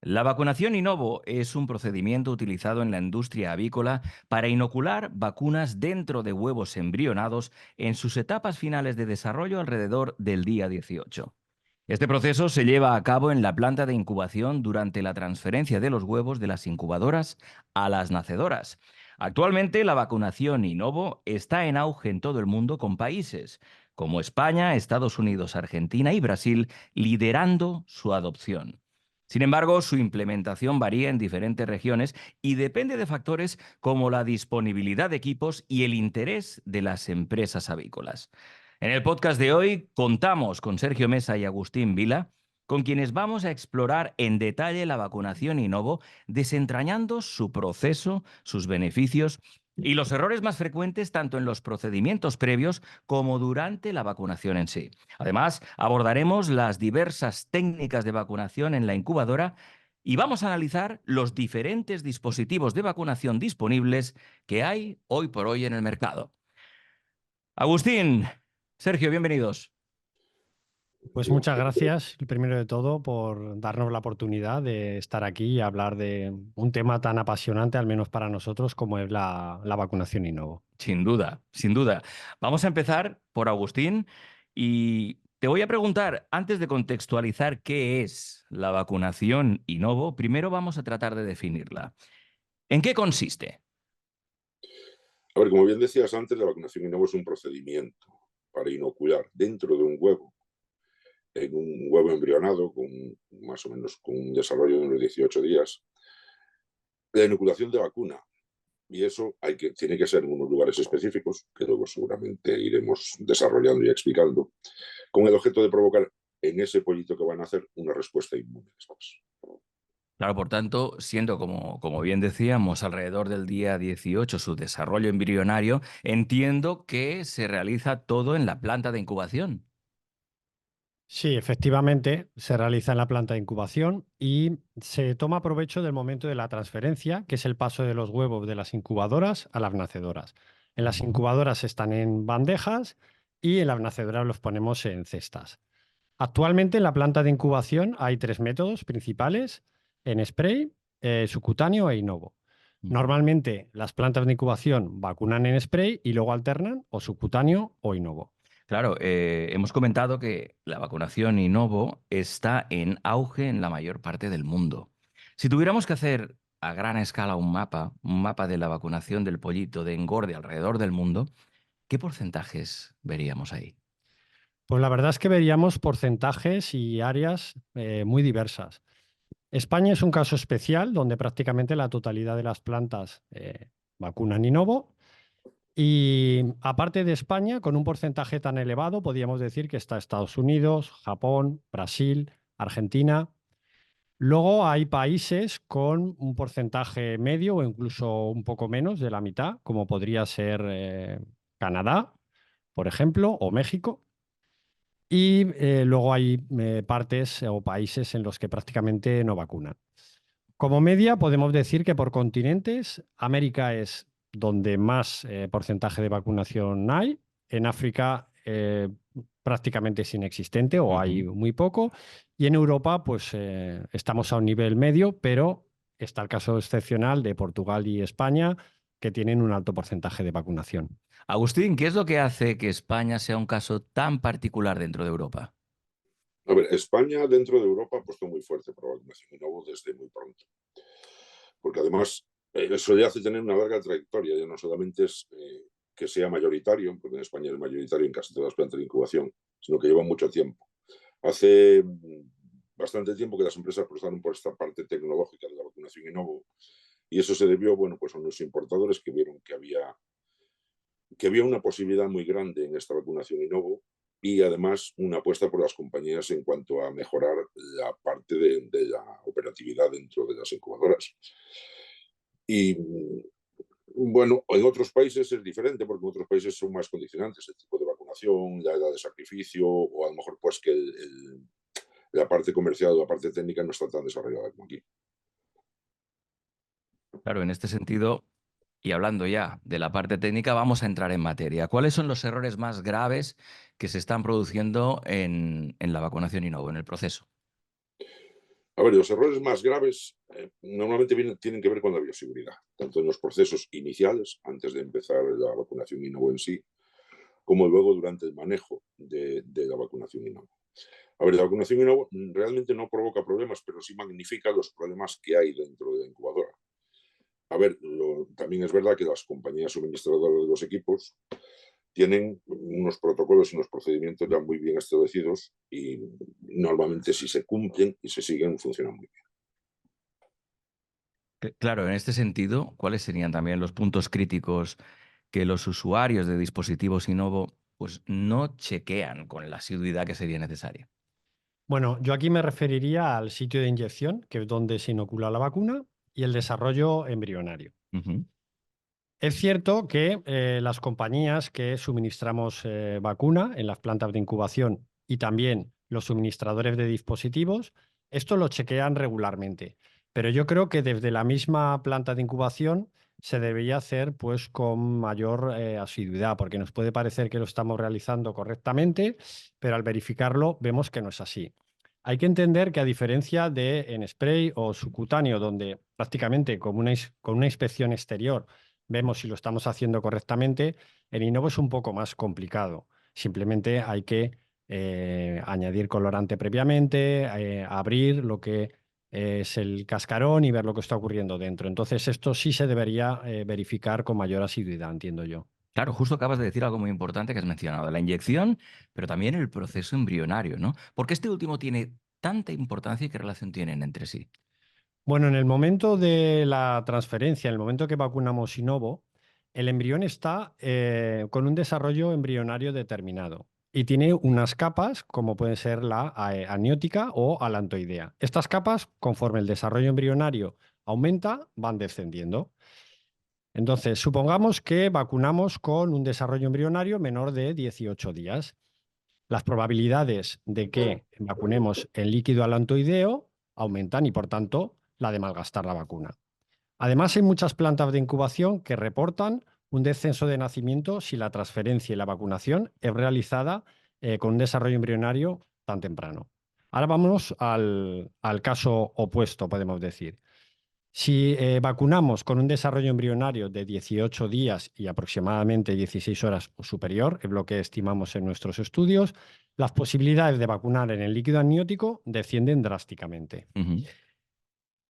La vacunación in novo es un procedimiento utilizado en la industria avícola para inocular vacunas dentro de huevos embrionados en sus etapas finales de desarrollo alrededor del día 18. Este proceso se lleva a cabo en la planta de incubación durante la transferencia de los huevos de las incubadoras a las nacedoras. Actualmente, la vacunación in novo está en auge en todo el mundo, con países como España, Estados Unidos, Argentina y Brasil liderando su adopción. Sin embargo, su implementación varía en diferentes regiones y depende de factores como la disponibilidad de equipos y el interés de las empresas avícolas. En el podcast de hoy contamos con Sergio Mesa y Agustín Vila, con quienes vamos a explorar en detalle la vacunación in novo, desentrañando su proceso, sus beneficios y los errores más frecuentes tanto en los procedimientos previos como durante la vacunación en sí. Además, abordaremos las diversas técnicas de vacunación en la incubadora y vamos a analizar los diferentes dispositivos de vacunación disponibles que hay hoy por hoy en el mercado. Agustín, Sergio, bienvenidos. Pues muchas gracias, primero de todo, por darnos la oportunidad de estar aquí y hablar de un tema tan apasionante, al menos para nosotros, como es la vacunación in novo. Sin duda, sin duda. Vamos a empezar por Agustín y te voy a preguntar, antes de contextualizar qué es la vacunación in novo, primero vamos a tratar de definirla. ¿En qué consiste? A ver, como bien decías antes, la vacunación in novo es un procedimiento para inocular dentro de un huevo, en un huevo embrionado, con más o menos con un desarrollo de unos 18 días, la inoculación de vacuna. Y eso tiene que ser en unos lugares específicos, que luego seguramente iremos desarrollando y explicando, con el objeto de provocar en ese pollito que van a hacer una respuesta inmune después. Claro, por tanto, siendo como bien decíamos, alrededor del día 18 su desarrollo embrionario, entiendo que se realiza todo en la planta de incubación. Sí, efectivamente, se realiza en la planta de incubación y se toma provecho del momento de la transferencia, que es el paso de los huevos de las incubadoras a las nacedoras. En las incubadoras están en bandejas y en las nacedoras los ponemos en cestas. Actualmente en la planta de incubación hay tres métodos principales: en spray, subcutáneo e in novo. Normalmente las plantas de incubación vacunan en spray y luego alternan o subcutáneo o in novo. Claro, hemos comentado que la vacunación in novo está en auge en la mayor parte del mundo. Si tuviéramos que hacer a gran escala un mapa de la vacunación del pollito de engorde alrededor del mundo, ¿qué porcentajes veríamos ahí? Pues la verdad es que veríamos porcentajes y áreas muy diversas. España es un caso especial donde prácticamente la totalidad de las plantas vacunan in novo. Y aparte de España, con un porcentaje tan elevado, podríamos decir que está Estados Unidos, Japón, Brasil, Argentina. Luego hay países con un porcentaje medio o incluso un poco menos de la mitad, como podría ser Canadá, por ejemplo, o México. Y luego hay partes o países en los que prácticamente no vacunan. Como media, podemos decir que por continentes, América es donde más porcentaje de vacunación hay. En África prácticamente es inexistente o hay muy poco. Y en Europa, pues estamos a un nivel medio, pero está el caso excepcional de Portugal y España, que tienen un alto porcentaje de vacunación. Agustín, ¿qué es lo que hace que España sea un caso tan particular dentro de Europa? A ver, España dentro de Europa ha puesto muy fuerte por la vacunación in novo desde muy pronto. Porque además eso le hace tener una larga trayectoria, ya no solamente es que sea mayoritario, porque en España es mayoritario en casi todas las plantas de incubación, sino que lleva mucho tiempo. Hace bastante tiempo que las empresas apostaron por esta parte tecnológica de la vacunación in novo, y eso se debió, bueno, pues a unos importadores que vieron que había una posibilidad muy grande en esta vacunación in novo, y además una apuesta por las compañías en cuanto a mejorar la parte de la operatividad dentro de las incubadoras. Y bueno, en otros países es diferente, porque en otros países son más condicionantes el tipo de vacunación, la edad de sacrificio, o a lo mejor pues que la parte comercial o la parte técnica no está tan desarrollada como aquí. Claro, en este sentido, y hablando ya de la parte técnica, vamos a entrar en materia. ¿Cuáles son los errores más graves que se están produciendo en la vacunación in novo, en el proceso? A ver, los errores más graves normalmente tienen que ver con la bioseguridad, tanto en los procesos iniciales, antes de empezar la vacunación in novo en sí, como luego durante el manejo de la vacunación in novo. A ver, la vacunación in novo realmente no provoca problemas, pero sí magnifica los problemas que hay dentro de la incubadora. A ver, también es verdad que las compañías suministradoras de los equipos tienen unos protocolos y unos procedimientos ya muy bien establecidos y normalmente si se cumplen y se siguen funcionan muy bien. Claro, en este sentido, ¿cuáles serían también los puntos críticos que los usuarios de dispositivos Innovo pues, no chequean con la asiduidad que sería necesaria? Bueno, yo aquí me referiría al sitio de inyección, que es donde se inocula la vacuna, y el desarrollo embrionario. Ujú. Es cierto que las compañías que suministramos vacuna en las plantas de incubación y también los suministradores de dispositivos, esto lo chequean regularmente. Pero yo creo que desde la misma planta de incubación se debería hacer pues con mayor asiduidad, porque nos puede parecer que lo estamos realizando correctamente, pero al verificarlo vemos que no es así. Hay que entender que a diferencia de en spray o subcutáneo, donde prácticamente con una inspección exterior vemos si lo estamos haciendo correctamente, en Innovo es un poco más complicado. Simplemente hay que añadir colorante previamente, abrir lo que es el cascarón y ver lo que está ocurriendo dentro. Entonces, esto sí se debería verificar con mayor asiduidad, entiendo yo. Claro, justo acabas de decir algo muy importante que has mencionado, la inyección, pero también el proceso embrionario, ¿no? ¿Por qué este último tiene tanta importancia y qué relación tienen entre sí? Bueno, en el momento de la transferencia, en el momento que vacunamos Sinovo, el embrión está con un desarrollo embrionario determinado y tiene unas capas, como pueden ser la aniótica o alantoidea. Estas capas, conforme el desarrollo embrionario aumenta, van descendiendo. Entonces, supongamos que vacunamos con un desarrollo embrionario menor de 18 días. Las probabilidades de que vacunemos en líquido alantoideo aumentan y, por tanto, la de malgastar la vacuna. Además, hay muchas plantas de incubación que reportan un descenso de nacimiento si la transferencia y la vacunación es realizada con un desarrollo embrionario tan temprano. Ahora vamos al caso opuesto, podemos decir. Si vacunamos con un desarrollo embrionario de 18 días y aproximadamente 16 horas o superior, es lo que estimamos en nuestros estudios, las posibilidades de vacunar en el líquido amniótico descienden drásticamente. Ujú.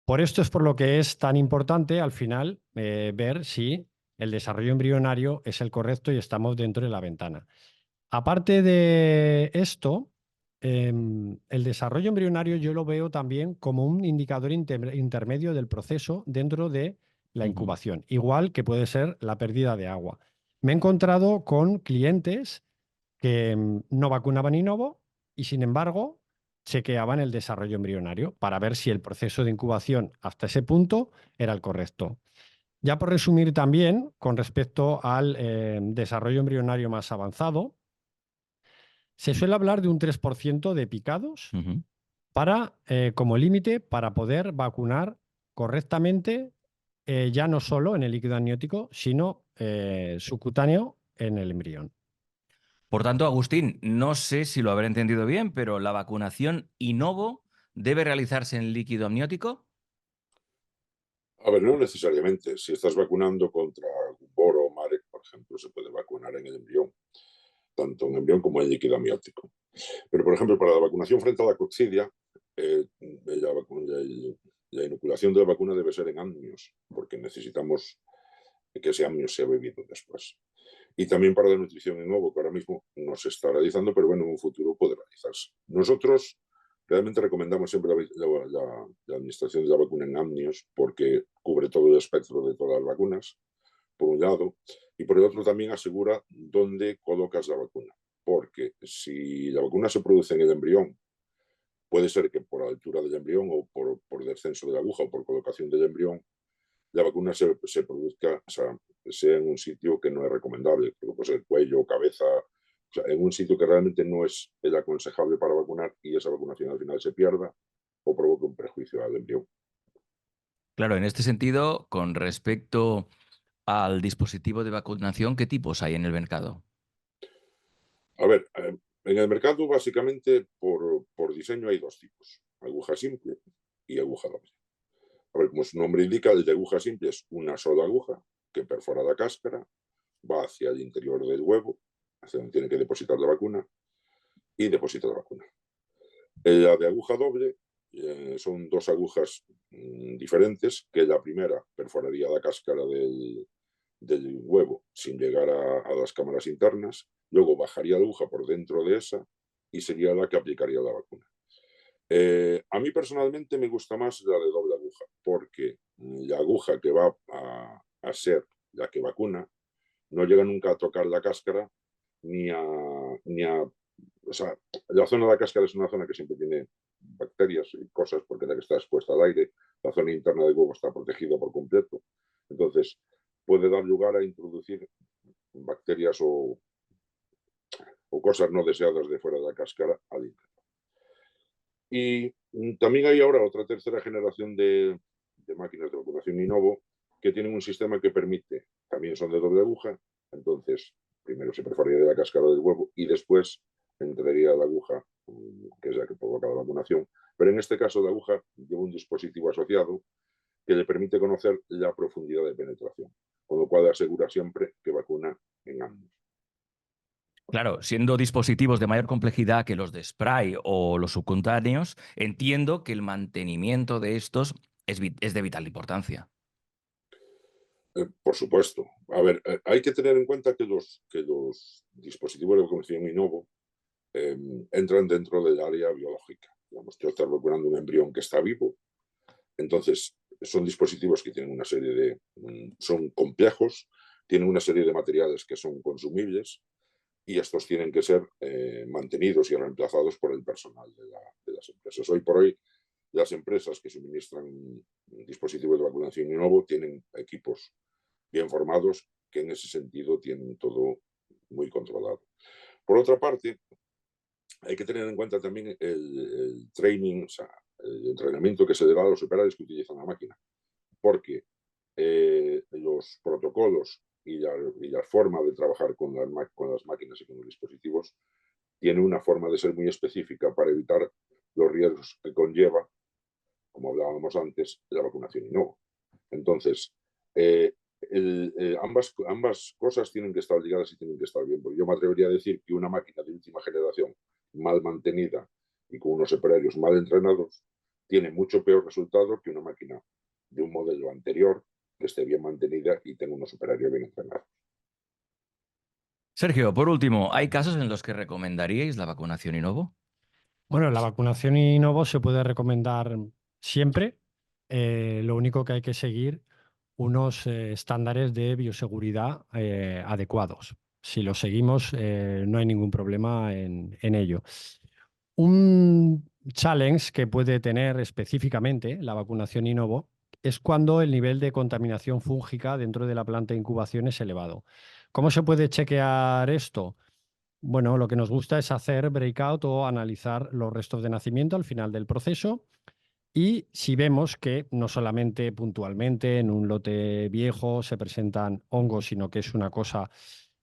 Por esto es por lo que es tan importante al final ver si el desarrollo embrionario es el correcto y estamos dentro de la ventana. Aparte de esto, el desarrollo embrionario yo lo veo también como un indicador intermedio del proceso dentro de la Ujú. incubación, igual que puede ser la pérdida de agua. Me he encontrado con clientes que no vacunaban Innovo y, sin embargo, chequeaban el desarrollo embrionario para ver si el proceso de incubación hasta ese punto era el correcto. Ya por resumir también, con respecto al desarrollo embrionario más avanzado, se suele hablar de un 3% de picados Ujú. para, como límite para poder vacunar correctamente, ya no solo en el líquido amniótico, sino subcutáneo en el embrión. Por tanto, Agustín, no sé si lo habré entendido bien, pero la vacunación Innovo debe realizarse en líquido amniótico. A ver, no necesariamente. Si estás vacunando contra Gumboro o Marek, por ejemplo, se puede vacunar en el embrión, tanto en embrión como en líquido amniótico. Pero, por ejemplo, para la vacunación frente a la coccidia, la inoculación de la vacuna debe ser en amnios, porque necesitamos que ese amnio sea bebido después. Y también para la nutrición en ovo, que ahora mismo no se está realizando, pero bueno, en un futuro puede realizarse. Nosotros realmente recomendamos siempre la administración de la vacuna en amnios porque cubre todo el espectro de todas las vacunas, por un lado, y por el otro también asegura dónde colocas la vacuna. Porque si la vacuna se produce en el embrión, puede ser que por altura del embrión o por descenso de la aguja o por colocación del embrión, la vacuna se produzca, o sea en un sitio que no es recomendable, como puede ser cuello, cabeza, o sea, en un sitio que realmente no es el aconsejable para vacunar y esa vacunación al final se pierda o provoque un perjuicio al embrión. Claro, en este sentido, con respecto al dispositivo de vacunación, ¿qué tipos hay en el mercado? A ver, en el mercado básicamente por diseño hay dos tipos. Aguja simple y aguja doble. A ver, como su nombre indica, el de aguja simple es una sola aguja que perfora la cáscara, va hacia el interior del huevo, hacia donde tiene que depositar la vacuna, y deposita la vacuna. La de aguja doble son dos agujas diferentes, que la primera perforaría la cáscara del huevo sin llegar a las cámaras internas, luego bajaría la aguja por dentro de esa y sería la que aplicaría la vacuna. A mí personalmente me gusta más la de doble aguja, porque la aguja que va a ser la que vacuna no llega nunca a tocar la cáscara ni a... O sea, la zona de la cáscara es una zona que siempre tiene bacterias y cosas porque la que está expuesta al aire, la zona interna del huevo está protegida por completo. Entonces, puede dar lugar a introducir bacterias o cosas no deseadas de fuera de la cáscara al interior. Y también hay ahora otra tercera generación de máquinas de vacunación Inovo que tienen un sistema que permite, también son de doble aguja, entonces primero se perforaría la cáscara del huevo y después entraría la aguja, que es la que provoca la vacunación, pero en este caso la aguja lleva un dispositivo asociado que le permite conocer la profundidad de penetración, con lo cual asegura siempre que vacuna en ambos. Claro, siendo dispositivos de mayor complejidad que los de spray o los subcutáneos, entiendo que el mantenimiento de estos es de vital importancia. Por supuesto. A ver, hay que tener en cuenta que los dispositivos de vacunación Inovo entran dentro del área biológica. Digamos, tú estás vacunando un embrión que está vivo, entonces son dispositivos que tienen una serie de... son complejos, tienen una serie de materiales que son consumibles y estos tienen que ser mantenidos y reemplazados por el personal de las empresas. Hoy por hoy, las empresas que suministran dispositivos de vacunación Inovo tienen equipos bien formados que en ese sentido tienen todo muy controlado. Por otra parte, hay que tener en cuenta también el training, o sea, el entrenamiento que se le da a los operarios que utilizan la máquina, porque los protocolos y la forma de trabajar con las máquinas y con los dispositivos tiene una forma de ser muy específica para evitar los riesgos que conlleva, como hablábamos antes, la vacunación Inovo. Entonces, ambas cosas tienen que estar ligadas y tienen que estar bien, porque yo me atrevería a decir que una máquina de última generación mal mantenida y con unos operarios mal entrenados tiene mucho peor resultado que una máquina de un modelo anterior que esté bien mantenida y tenga unos operarios bien entrenados. Sergio, por último, ¿hay casos en los que recomendaríais la vacunación Inovo? Bueno, la vacunación Inovo se puede recomendar siempre. Lo único que hay que seguir unos estándares de bioseguridad adecuados. Si los seguimos, no hay ningún problema en ello. Un challenge que puede tener específicamente la vacunación Inovo es cuando el nivel de contaminación fúngica dentro de la planta de incubación es elevado. ¿Cómo se puede chequear esto? Bueno, lo que nos gusta es hacer breakout o analizar los restos de nacimiento al final del proceso. Y si vemos que no solamente puntualmente en un lote viejo se presentan hongos, sino que es una cosa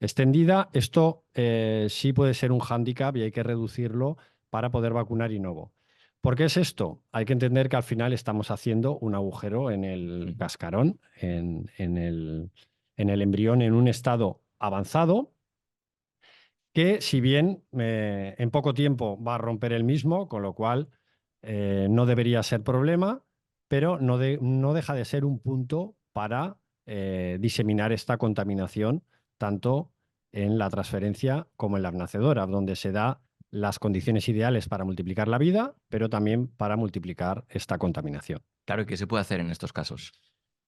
extendida, esto sí puede ser un hándicap y hay que reducirlo para poder vacunar Inovo. ¿Por qué es esto? Hay que entender que al final estamos haciendo un agujero en el cascarón, en el embrión en un estado avanzado, que si bien en poco tiempo va a romper el mismo, con lo cual no debería ser problema, pero no deja de ser un punto para diseminar esta contaminación, tanto en la transferencia como en la nacedora, donde se da las condiciones ideales para multiplicar la vida, pero también para multiplicar esta contaminación. Claro, ¿y qué se puede hacer en estos casos?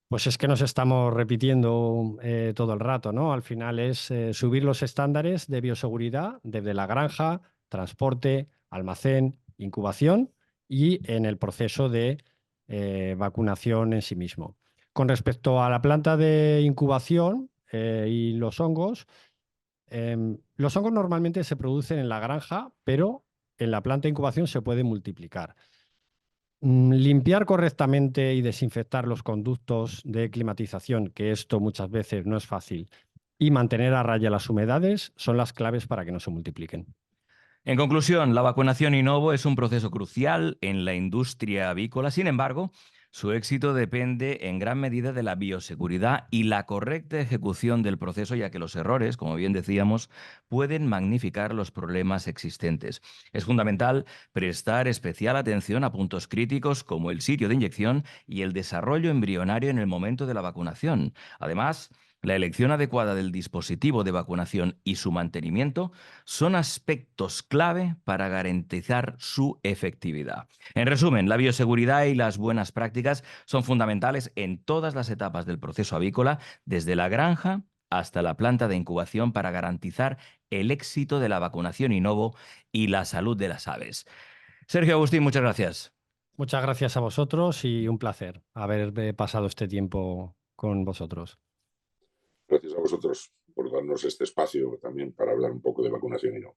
Pues es que nos estamos repitiendo todo el rato, ¿no? Al final es subir los estándares de bioseguridad desde la granja, transporte, almacén, incubación y en el proceso de vacunación en sí mismo. Con respecto a la planta de incubación y los hongos normalmente se producen en la granja, pero en la planta de incubación se pueden multiplicar. Limpiar correctamente y desinfectar los conductos de climatización, que esto muchas veces no es fácil, y mantener a raya las humedades son las claves para que no se multipliquen. En conclusión, la vacunación in novo es un proceso crucial en la industria avícola. Sin embargo, su éxito depende en gran medida de la bioseguridad y la correcta ejecución del proceso, ya que los errores, como bien decíamos, pueden magnificar los problemas existentes. Es fundamental prestar especial atención a puntos críticos como el sitio de inyección y el desarrollo embrionario en el momento de la vacunación. Además, la elección adecuada del dispositivo de vacunación y su mantenimiento son aspectos clave para garantizar su efectividad. En resumen, la bioseguridad y las buenas prácticas son fundamentales en todas las etapas del proceso avícola, desde la granja hasta la planta de incubación, para garantizar el éxito de la vacunación in novo y la salud de las aves. Sergio Agustín, muchas gracias. Muchas gracias a vosotros y un placer haber pasado este tiempo con vosotros. Gracias a vosotros por darnos este espacio también para hablar un poco de vacunación y no.